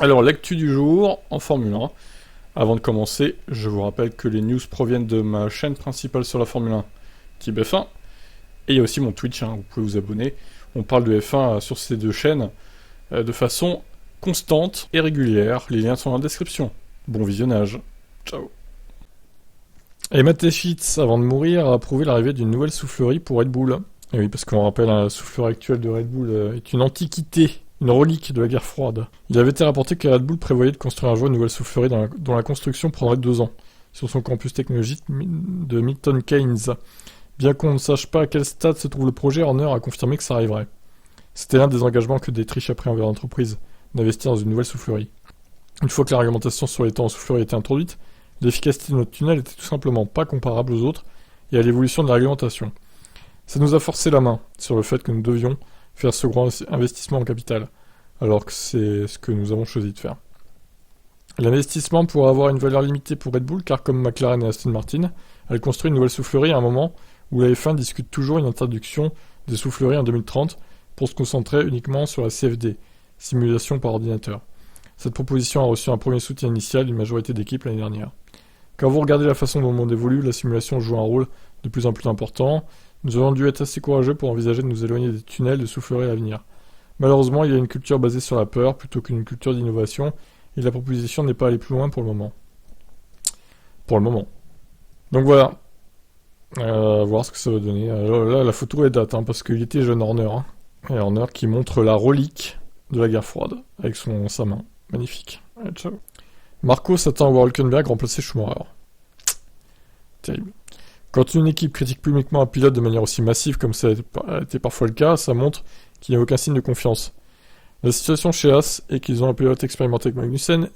Alors, l'actu du jour en Formule 1. Avant de commencer, je vous rappelle que les news proviennent de ma chaîne principale sur la Formule 1, Type F1. Et il y a aussi mon Twitch, vous pouvez vous abonner. On parle de F1 sur ces deux chaînes de façon constante et régulière. Les liens sont dans la description. Bon visionnage. Ciao. Et Matt Fitz, avant de mourir, a approuvé l'arrivée d'une nouvelle soufflerie pour Red Bull. Et oui, parce qu'on rappelle, la soufflerie actuelle de Red Bull est une antiquité, une relique de la guerre froide. Il avait été rapporté que Red Bull prévoyait de construire un jour une nouvelle soufflerie dont la construction prendrait 2 ans, sur son campus technologique de Milton Keynes. Bien qu'on ne sache pas à quel stade se trouve le projet, Horner a confirmé que ça arriverait. C'était l'un des engagements que Dietrich a pris envers l'entreprise, d'investir dans une nouvelle soufflerie. Une fois que la réglementation sur les temps en soufflerie était introduite, l'efficacité de notre tunnel était tout simplement pas comparable aux autres et à l'évolution de la réglementation. Ça nous a forcé la main sur le fait que nous devions faire ce grand investissement en capital, alors que c'est ce que nous avons choisi de faire. L'investissement pourra avoir une valeur limitée pour Red Bull, car comme McLaren et Aston Martin, elle construit une nouvelle soufflerie à un moment où la F1 discute toujours une introduction des souffleries en 2030 pour se concentrer uniquement sur la CFD, simulation par ordinateur. Cette proposition a reçu un premier soutien initial d'une majorité d'équipes l'année dernière. Quand vous regardez la façon dont le monde évolue, la simulation joue un rôle de plus en plus important. Nous aurions dû être assez courageux pour envisager de nous éloigner des tunnels de soufflerie à venir. Malheureusement, il y a une culture basée sur la peur plutôt qu'une culture d'innovation, et la proposition n'est pas allée plus loin pour le moment. Donc voilà. Voir ce que ça va donner. Là, la photo est date, parce qu'il était jeune Horner. Et Horner qui montre la relique de la guerre froide, avec sa main. Magnifique. Allez, ciao. Marco s'attend à voir Hülkenberg remplacer Schumacher. Terrible. Quand une équipe critique publiquement un pilote de manière aussi massive comme ça a été parfois le cas, ça montre qu'il n'y a aucun signe de confiance. La situation chez Haas est qu'ils ont un pilote expérimenté avec Magnussen,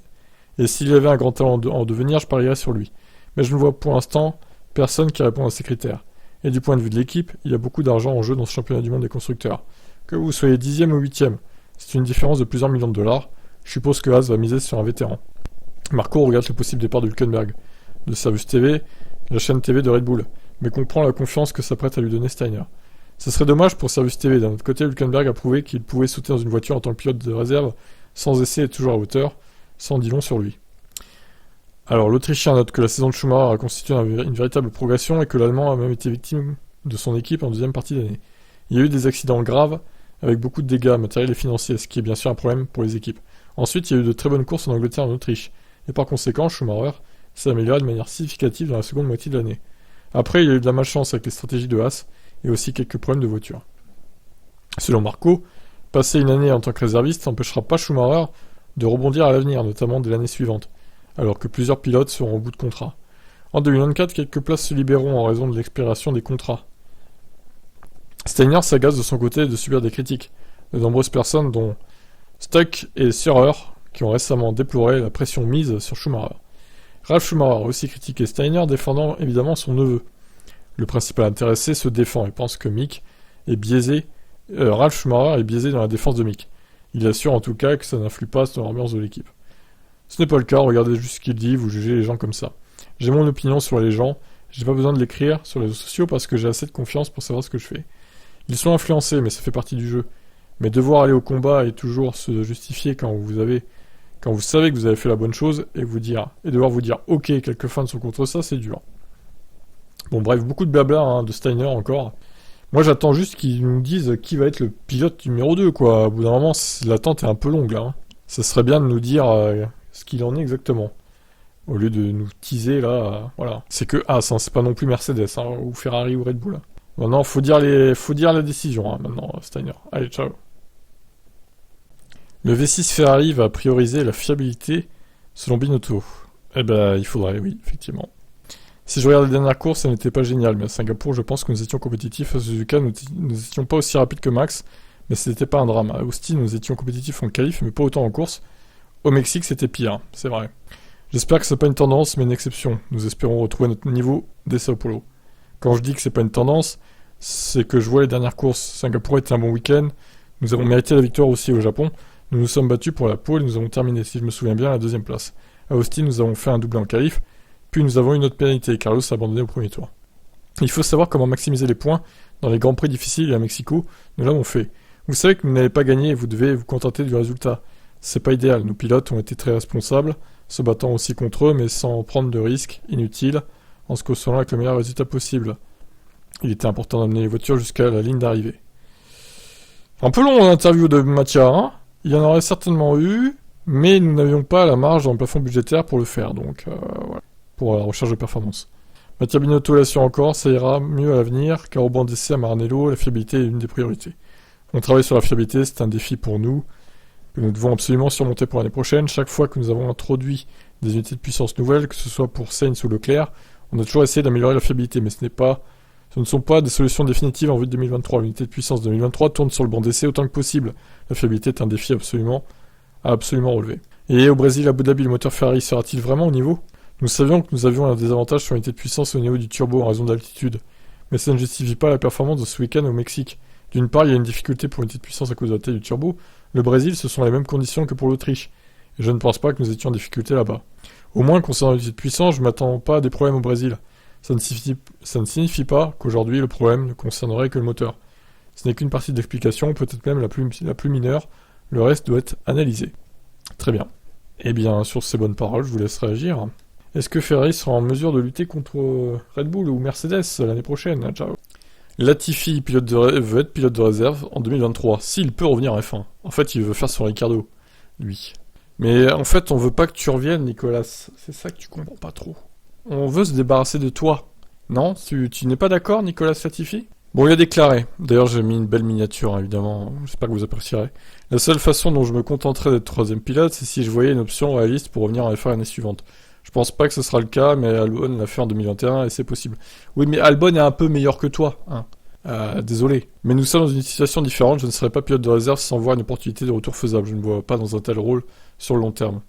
et s'il y avait un grand talent en devenir, je parierais sur lui. Mais je ne vois pour l'instant personne qui répond à ces critères. Et du point de vue de l'équipe, il y a beaucoup d'argent en jeu dans ce championnat du monde des constructeurs. Que vous soyez 10e ou 8e, c'est une différence de plusieurs millions de dollars. Je suppose que Haas va miser sur un vétéran. Marco regarde le possible départ de Hülkenberg, de Servus TV, la chaîne TV de Red Bull, mais comprend la confiance que s'apprête à lui donner Steiner. Ce serait dommage pour Servus TV. D'un autre côté, Hülkenberg a prouvé qu'il pouvait sauter dans une voiture en tant que pilote de réserve, sans essai et toujours à hauteur, sans dit long sur lui. Alors, l'Autrichien note que la saison de Schumacher a constitué une véritable progression et que l'Allemand a même été victime de son équipe en deuxième partie d'année. Il y a eu des accidents graves, avec beaucoup de dégâts matériels et financiers, ce qui est bien sûr un problème pour les équipes. Ensuite, il y a eu de très bonnes courses en Angleterre et en Autriche, et par conséquent, Schumacher s'est amélioré de manière significative dans la seconde moitié de l'année. Après, il y a eu de la malchance avec les stratégies de Haas, et aussi quelques problèmes de voiture. Selon Marco, passer une année en tant que réserviste n'empêchera pas Schumacher de rebondir à l'avenir, notamment dès l'année suivante, alors que plusieurs pilotes seront au bout de contrat. En 2024, quelques places se libéreront en raison de l'expiration des contrats. Steiner s'agace de son côté de subir des critiques de nombreuses personnes, dont Stuck et Surer, qui ont récemment déploré la pression mise sur Schumacher. Ralf Schumacher a aussi critiqué Steiner, défendant évidemment son neveu. Le principal intéressé se défend et pense que Mick est biaisé. Ralf Schumacher est biaisé dans la défense de Mick. Il assure en tout cas que ça n'influe pas sur l'ambiance de l'équipe. Ce n'est pas le cas, regardez juste ce qu'il dit, vous jugez les gens comme ça. J'ai mon opinion sur les gens, j'ai pas besoin de l'écrire sur les réseaux sociaux parce que j'ai assez de confiance pour savoir ce que je fais. Ils sont influencés, mais ça fait partie du jeu. Mais devoir aller au combat et toujours se justifier quand vous savez que vous avez fait la bonne chose et devoir vous dire ok, quelques fans sont contre ça, c'est dur. Bon bref, beaucoup de blabla de Steiner encore. Moi j'attends juste qu'ils nous disent qui va être le pilote numéro 2 quoi. Au bout d'un moment, l'attente est un peu longue là. Ça serait bien de nous dire ce qu'il en est exactement. Au lieu de nous teaser là, voilà. C'est que Haas, c'est pas non plus Mercedes ou Ferrari ou Red Bull. Maintenant, faut dire la décision maintenant, Steiner. Allez, ciao. Le V6 Ferrari va prioriser la fiabilité selon Binotto. Eh ben, il faudrait, oui, effectivement. Si je regarde les dernières courses, ça n'était pas génial, mais à Singapour, je pense que nous étions compétitifs. À Suzuka, nous étions pas aussi rapides que Max, mais c'était pas un drame. À Austin, nous étions compétitifs en qualif, mais pas autant en course. Au Mexique, c'était pire, c'est vrai. J'espère que c'est pas une tendance, mais une exception. Nous espérons retrouver notre niveau dès Sao Paulo. Quand je dis que c'est pas une tendance, c'est que je vois les dernières courses. Singapour était un bon week-end. Nous avons mérité la victoire aussi au Japon. Nous nous sommes battus pour la pole et nous avons terminé, si je me souviens bien, à la deuxième place. À Austin, nous avons fait un doublé en qualif, puis nous avons eu notre pénalité. Carlos a abandonné au premier tour. Il faut savoir comment maximiser les points dans les grands prix difficiles et à Mexico. Nous l'avons fait. Vous savez que vous n'avez pas gagné et vous devez vous contenter du résultat. C'est pas idéal, nos pilotes ont été très responsables, se battant aussi contre eux, mais sans prendre de risques inutiles, en se consolant avec le meilleur résultat possible. Il était important d'amener les voitures jusqu'à la ligne d'arrivée. Un peu long l'interview de Mattia, hein. Il y en aurait certainement eu, mais nous n'avions pas la marge dans le plafond budgétaire pour le faire, donc voilà, pour la recherche de performance. Mattia Binotto l'assure encore, ça ira mieux à l'avenir, car au banc d'essai à Maranello, la fiabilité est une des priorités. On travaille sur la fiabilité, c'est un défi pour nous, que nous devons absolument surmonter pour l'année prochaine. Chaque fois que nous avons introduit des unités de puissance nouvelles, que ce soit pour Sainz ou Leclerc, on a toujours essayé d'améliorer la fiabilité, mais ce ne sont pas des solutions définitives en vue de 2023. L'unité de puissance 2023 tourne sur le banc d'essai autant que possible. La fiabilité est un défi à absolument relever. Et au Brésil, à Abu Dhabi, le moteur Ferrari sera-t-il vraiment au niveau ? Nous savions que nous avions un désavantage sur l'unité de puissance au niveau du turbo en raison d'altitude, mais ça ne justifie pas la performance de ce week-end au Mexique. D'une part, il y a une difficulté pour l'unité de puissance à cause de la taille du turbo. Le Brésil, ce sont les mêmes conditions que pour l'Autriche, et je ne pense pas que nous étions en difficulté là-bas. Au moins, concernant l'unité de puissance, je ne m'attends pas à des problèmes au Brésil. Ça ne signifie pas qu'aujourd'hui, le problème ne concernerait que le moteur. Ce n'est qu'une partie de l'explication, peut-être même la plus mineure. Le reste doit être analysé. Très bien. Eh bien, sur ces bonnes paroles, je vous laisse réagir. Est-ce que Ferrari sera en mesure de lutter contre Red Bull ou Mercedes l'année prochaine ? Ciao. Latifi veut être pilote de réserve en 2023, s'il peut revenir en F1. En fait, il veut faire son Ricardo, lui. Mais en fait, on veut pas que tu reviennes, Nicolas. C'est ça que tu comprends pas trop. On veut se débarrasser de toi. Non ? Tu n'es pas d'accord, Nicolas Latifi ? Bon, il a déclaré. D'ailleurs, j'ai mis une belle miniature, hein, évidemment. J'espère que vous apprécierez. La seule façon dont je me contenterais d'être troisième pilote, c'est si je voyais une option réaliste pour revenir en F1 l'année suivante. Je pense pas que ce sera le cas, mais Albon l'a fait en 2021 et c'est possible. Oui, mais Albon est un peu meilleur que toi, hein. Désolé. Mais nous sommes dans une situation différente, je ne serai pas pilote de réserve sans voir une opportunité de retour faisable. Je ne me vois pas dans un tel rôle sur le long terme.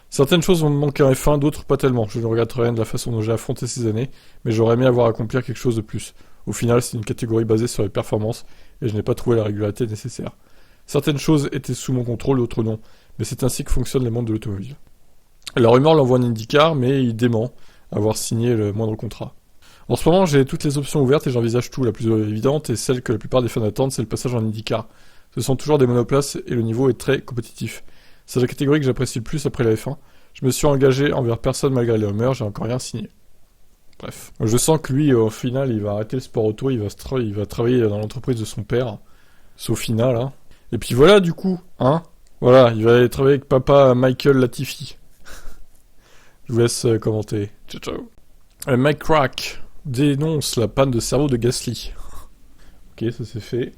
Certaines choses vont me manquer en F1, d'autres pas tellement. Je ne regrette rien de la façon dont j'ai affronté ces années, mais j'aurais aimé avoir accompli quelque chose de plus. Au final, c'est une catégorie basée sur les performances, et je n'ai pas trouvé la régularité nécessaire. Certaines choses étaient sous mon contrôle, d'autres non. Mais c'est ainsi que fonctionne le monde de l'automobile. La rumeur l'envoie en IndyCar, mais il dément avoir signé le moindre contrat. En ce moment, j'ai toutes les options ouvertes et j'envisage tout. La plus évidente et celle que la plupart des fans attendent, c'est le passage en IndyCar. Ce sont toujours des monoplaces et le niveau est très compétitif. C'est la catégorie que j'apprécie le plus après la F1. Je me suis engagé envers personne malgré les rumeurs, j'ai encore rien signé. Bref. Je sens que lui, au final, il va arrêter le sport auto, il va travailler dans l'entreprise de son père. C'est au final, hein. Et puis voilà, du coup, hein. Voilà, il va aller travailler avec papa Michael Latifi. Je vous laisse commenter. Ciao, ciao. Mike Crack dénonce la panne de cerveau de Gasly. Ok, ça c'est fait.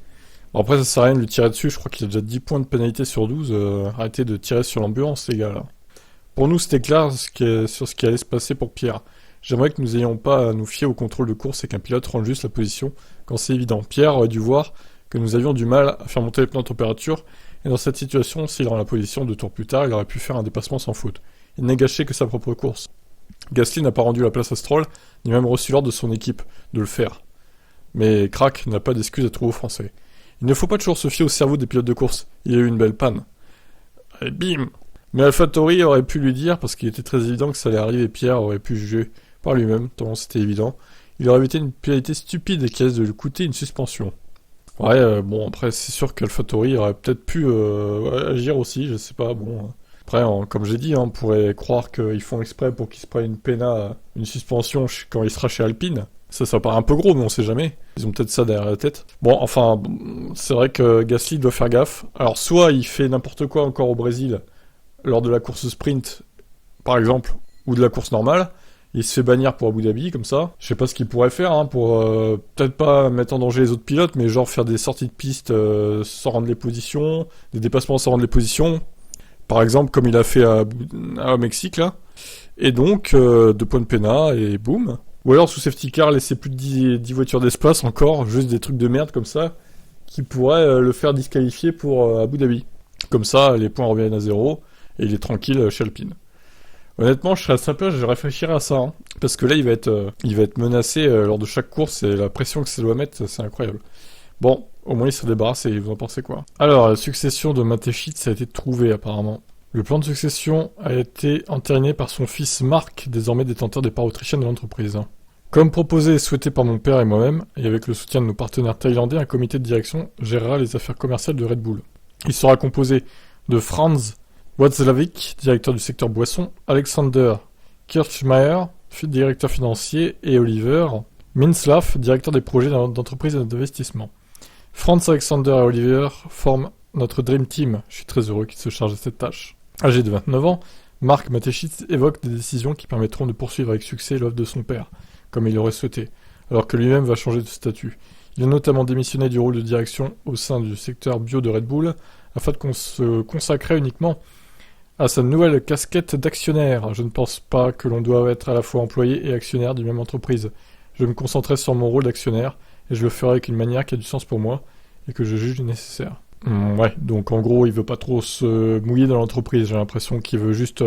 Bon, après, ça sert à rien de lui tirer dessus. Je crois qu'il a déjà 10 points de pénalité sur 12. Arrêtez de tirer sur l'ambulance, les gars, là. Pour nous, c'était clair sur ce qui allait se passer pour Pierre. J'aimerais que nous n'ayons pas à nous fier au contrôle de course et qu'un pilote rende juste la position quand c'est évident. Pierre aurait dû voir que nous avions du mal à faire monter les plans de température. Et dans cette situation, s'il rend la position 2 tours plus tard, il aurait pu faire un dépassement sans faute. Il n'a gâché que sa propre course. Gasly n'a pas rendu la place à Stroll, ni même reçu l'ordre de son équipe de le faire. Mais Crack n'a pas d'excuse à trouver aux Français. Il ne faut pas toujours se fier au cerveau des pilotes de course. Il y a eu une belle panne. Et bim ! Mais AlphaTauri aurait pu lui dire, parce qu'il était très évident que ça allait arriver, Pierre aurait pu juger par lui-même, tant c'était évident. Il aurait évité une pénalité stupide qui risque de lui coûter une suspension. Ouais, bon, après, c'est sûr qu'AlphaTauri aurait peut-être pu agir aussi, je sais pas, bon... Après, comme j'ai dit, on pourrait croire qu'ils font exprès pour qu'il se prenne une suspension quand il sera chez Alpine. Ça paraît un peu gros, mais on sait jamais. Ils ont peut-être ça derrière la tête. Bon, enfin, c'est vrai que Gasly doit faire gaffe. Alors, soit il fait n'importe quoi encore au Brésil, lors de la course sprint, par exemple, ou de la course normale, il se fait bannir pour Abu Dhabi, comme ça. Je sais pas ce qu'il pourrait faire, hein, pour peut-être pas mettre en danger les autres pilotes, mais genre faire des sorties de piste sans rendre les positions, des dépassements sans rendre les positions. Par exemple, comme il a fait au Mexique, là. Et donc, 2 points de pénat, et boum. Ou alors, sous safety car, laisser plus de 10 voitures d'espace encore, juste des trucs de merde comme ça, qui pourraient le faire disqualifier pour Abu Dhabi. Comme ça, les points reviennent à 0, et il est tranquille chez Alpine. Honnêtement, je serais sympa, je réfléchirais à ça, hein, parce que là, il va être menacé lors de chaque course, et la pression que ça doit mettre, c'est incroyable. Bon, au moins il se débarrasse et vous en pensez quoi ? Alors, la succession de Mateschitz a été trouvée apparemment. Le plan de succession a été entériné par son fils Marc, désormais détenteur des parts autrichiennes de l'entreprise. Comme proposé et souhaité par mon père et moi-même, et avec le soutien de nos partenaires thaïlandais, un comité de direction gérera les affaires commerciales de Red Bull. Il sera composé de Franz Watzlawick, directeur du secteur boisson, Alexander Kirchmeier, directeur financier, et Oliver Minzlaff, directeur des projets d'entreprise et d'investissement. Franz, Alexander et Oliver forment notre Dream Team. Je suis très heureux qu'ils se chargent de cette tâche. Âgé de 29 ans, Mark Mateschitz évoque des décisions qui permettront de poursuivre avec succès l'œuvre de son père, comme il l'aurait souhaité, alors que lui-même va changer de statut. Il a notamment démissionné du rôle de direction au sein du secteur bio de Red Bull, afin de se consacrer uniquement à sa nouvelle casquette d'actionnaire. Je ne pense pas que l'on doit être à la fois employé et actionnaire d'une même entreprise. Je me concentrerai sur mon rôle d'actionnaire, et je le ferai avec une manière qui a du sens pour moi, et que je juge nécessaire. Ouais, donc en gros, il veut pas trop se mouiller dans l'entreprise. J'ai l'impression qu'il veut juste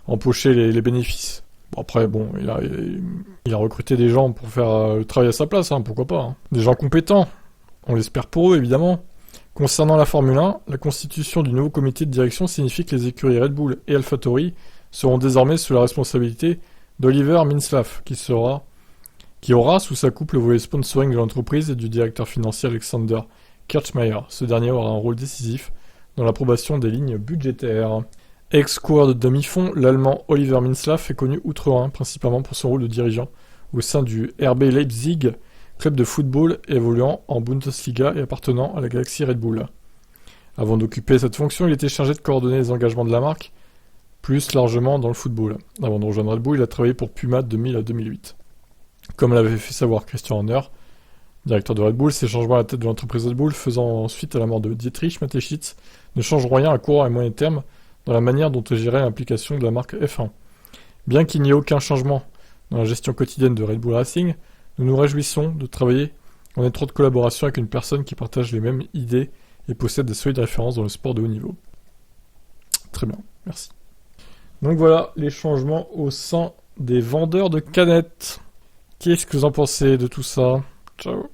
empocher les bénéfices. Bon, après, bon, il a recruté des gens pour faire le travail à sa place, hein, pourquoi pas. Hein. Des gens compétents, on l'espère pour eux, évidemment. Concernant la Formule 1, la constitution du nouveau comité de direction signifie que les écuries Red Bull et AlphaTauri seront désormais sous la responsabilité d'Oliver Minzlaff, qui aura sous sa coupe le volet sponsoring de l'entreprise et du directeur financier Alexander Kirchmeier. Ce dernier aura un rôle décisif dans l'approbation des lignes budgétaires. Ex-coureur de demi-fond, l'Allemand Oliver Minzlaff est connu outre-Rhin, principalement pour son rôle de dirigeant au sein du RB Leipzig, club de football évoluant en Bundesliga et appartenant à la galaxie Red Bull. Avant d'occuper cette fonction, il était chargé de coordonner les engagements de la marque, plus largement dans le football. Avant de rejoindre Red Bull, il a travaillé pour Puma de 2000 à 2008. Comme l'avait fait savoir Christian Horner, directeur de Red Bull, ces changements à la tête de l'entreprise Red Bull, faisant suite à la mort de Dietrich Mateschitz, ne changeront rien à court et moyen terme dans la manière dont est gérée l'implication de la marque F1. Bien qu'il n'y ait aucun changement dans la gestion quotidienne de Red Bull Racing, nous nous réjouissons de travailler en étroite collaboration avec une personne qui partage les mêmes idées et possède des solides références dans le sport de haut niveau. Très bien, merci. Donc voilà les changements au sein des vendeurs de canettes. Qu'est-ce que vous en pensez de tout ça? Ciao.